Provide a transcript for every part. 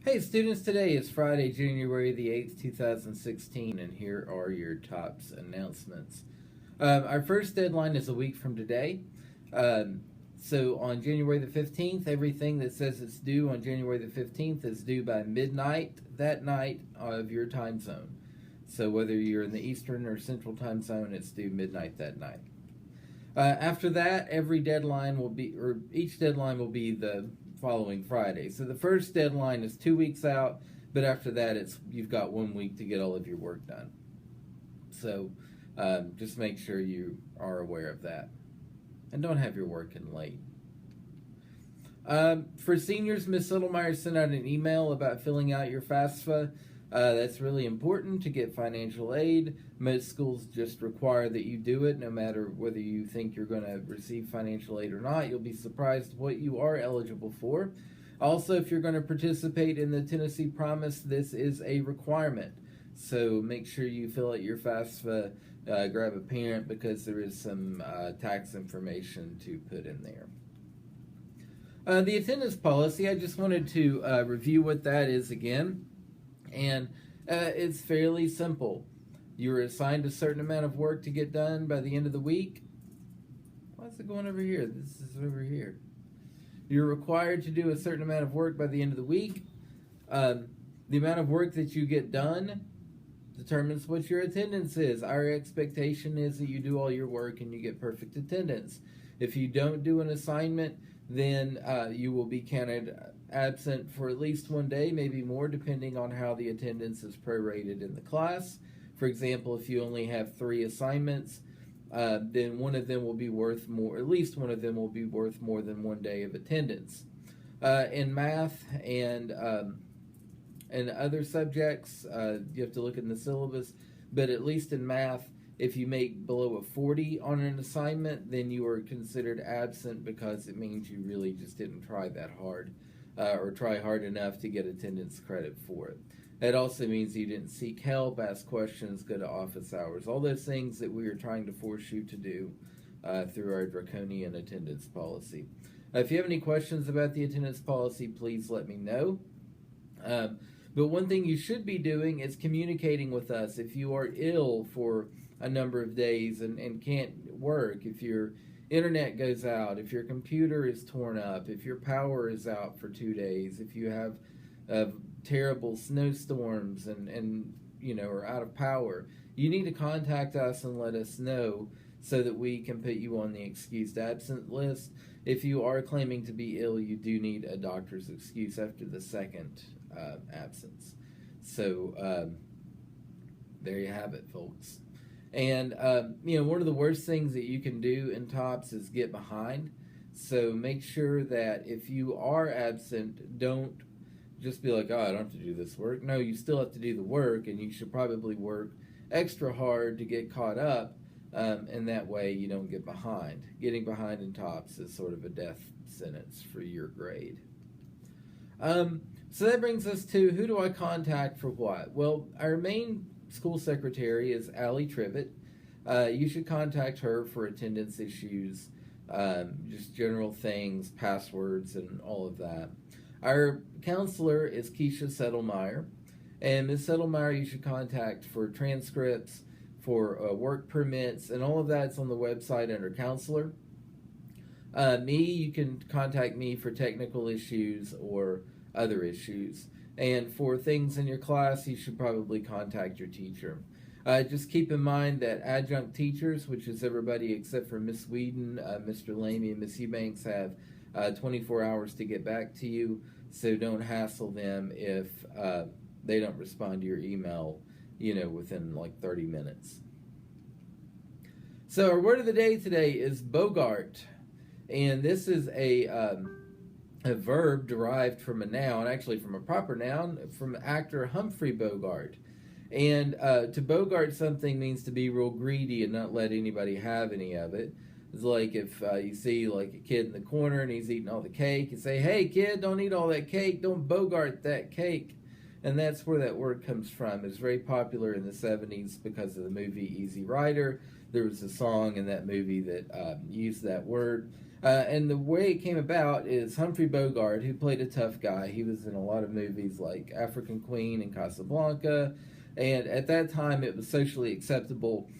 Hey students, today is Friday, January the 8th, 2016, and here are your TOPS announcements. Our first deadline is a week from today. Um, so on January the 15th, everything that says it's due on January the 15th is due by midnight that night of your time zone. So whether you're in the Eastern or Central time zone, it's due midnight that night. After that, each deadline will be the following Friday. So the first deadline is 2 weeks out, but after that, you've got 1 week to get all of your work done. So just make sure you are aware of that, and don't have your work in late. For seniors, Miss Littlemeyer sent out an email about filling out your FAFSA. That's really important to get financial aid. Most schools just require that you do it, no matter whether you think you're going to receive financial aid or not. You'll be surprised what you are eligible for. Also, if you're going to participate in the Tennessee Promise, this is a requirement. So make sure you fill out your FAFSA, grab a parent, because there is some tax information to put in there. The attendance policy, I just wanted to review what that is again. And it's fairly simple. You're assigned a certain amount of work to get done by the end of the week. Why is it going over here? This is over here. You're required to do a certain amount of work by the end of the week. The amount of work that you get done determines what your attendance is. Our expectation is that you do all your work and you get perfect attendance. If you don't do an assignment, then you will be counted absent for at least 1 day, maybe more, depending on how the attendance is prorated in the class. For example, if you only have 3 assignments, then one of them will be worth more, at least one of them will be worth more than 1 day of attendance. In math and other subjects, you have to look in the syllabus, but at least in math, if you make below a 40 on an assignment, then you are considered absent because it means you really just didn't try that hard or try hard enough to get attendance credit for it. It also means you didn't seek help, ask questions, go to office hours, all those things that we are trying to force you to do through our draconian attendance policy. If you have any questions about the attendance policy, please let me know. But one thing you should be doing is communicating with us. If you are ill for a number of days and can't work, if your internet goes out, if your computer is torn up, if your power is out for 2 days, if you have terrible snowstorms and are out of power, you need to contact us and let us know so that we can put you on the excused absent list. If you are claiming to be ill, you do need a doctor's excuse after the second absence. So there you have it, folks. And one of the worst things that you can do in TOPS is get behind. So make sure that if you are absent, don't just be like, oh, I don't have to do this work. No, you still have to do the work, and you should probably work extra hard to get caught up, and that way you don't get behind. Getting behind in TOPS is sort of a death sentence for your grade. So that brings us to, who do I contact for what? Well, our main school secretary is Allie Trivett. You should contact her for attendance issues, just general things, passwords, and all of that. Our counselor is Keisha Settlemeyer, and Ms. Settlemeyer you should contact for transcripts, for work permits, and all of that's on the website under counselor. You can contact me for technical issues or other issues. And for things in your class, you should probably contact your teacher. Just keep in mind that adjunct teachers, which is everybody except for Miss Whedon, Mr. Lamy, and Miss Eubanks, have 24 hours to get back to you, so don't hassle them if they don't respond to your email, within like 30 minutes. So our word of the day today is Bogart, and this is a verb derived from a noun, actually from a proper noun, from actor Humphrey Bogart. And to Bogart something means to be real greedy and not let anybody have any of it. It's like if you see like a kid in the corner and he's eating all the cake, you say, hey kid, don't eat all that cake, don't Bogart that cake. And that's where that word comes from. It was very popular in the 70s because of the movie Easy Rider. There was a song in that movie that used that word. And the way it came about is Humphrey Bogart, who played a tough guy. He was in a lot of movies like African Queen and Casablanca. And at that time, it was socially acceptable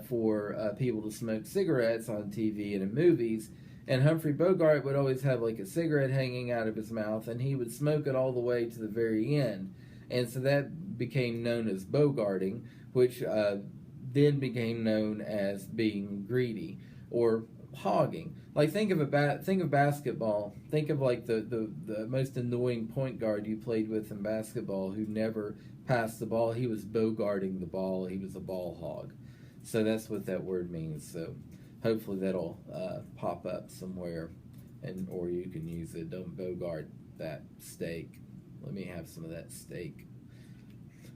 for people to smoke cigarettes on TV and in movies. And Humphrey Bogart would always have like a cigarette hanging out of his mouth, and he would smoke it all the way to the very end. And so that became known as bogarting, which then became known as being greedy or hogging. Like think of basketball. Think of like the most annoying point guard you played with in basketball who never passed the ball. He was bogarting the ball. He was a ball hog. So that's what that word means. So hopefully that'll pop up somewhere, and or you can use it. Don't bogart that steak. Let me have some of that steak.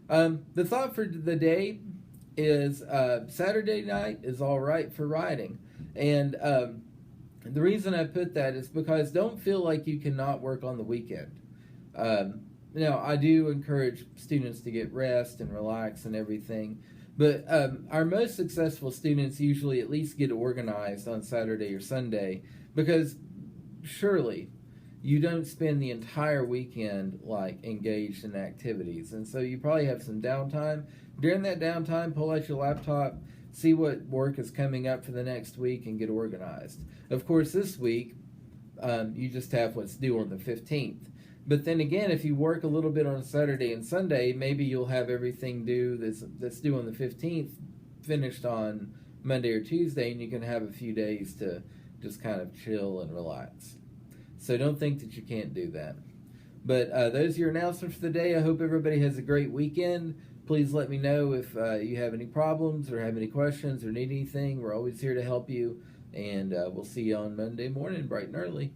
The thought for the day is Saturday night is all right for riding. And the reason I put that is because don't feel like you cannot work on the weekend. Now, I do encourage students to get rest and relax and everything, but our most successful students usually at least get organized on Saturday or Sunday, because surely you don't spend the entire weekend like engaged in activities, and so you probably have some downtime. During that downtime, pull out your laptop, see what work is coming up for the next week, and get organized. Of course, this week you just have what's due on the 15th. But then again, if you work a little bit on Saturday and Sunday, maybe you'll have everything due that's due on the 15th finished on Monday or Tuesday, and you can have a few days to just kind of chill and relax. So don't think that you can't do that. But those are your announcements for the day. I hope everybody has a great weekend. Please let me know if you have any problems or have any questions or need anything. We're always here to help you. And we'll see you on Monday morning, bright and early.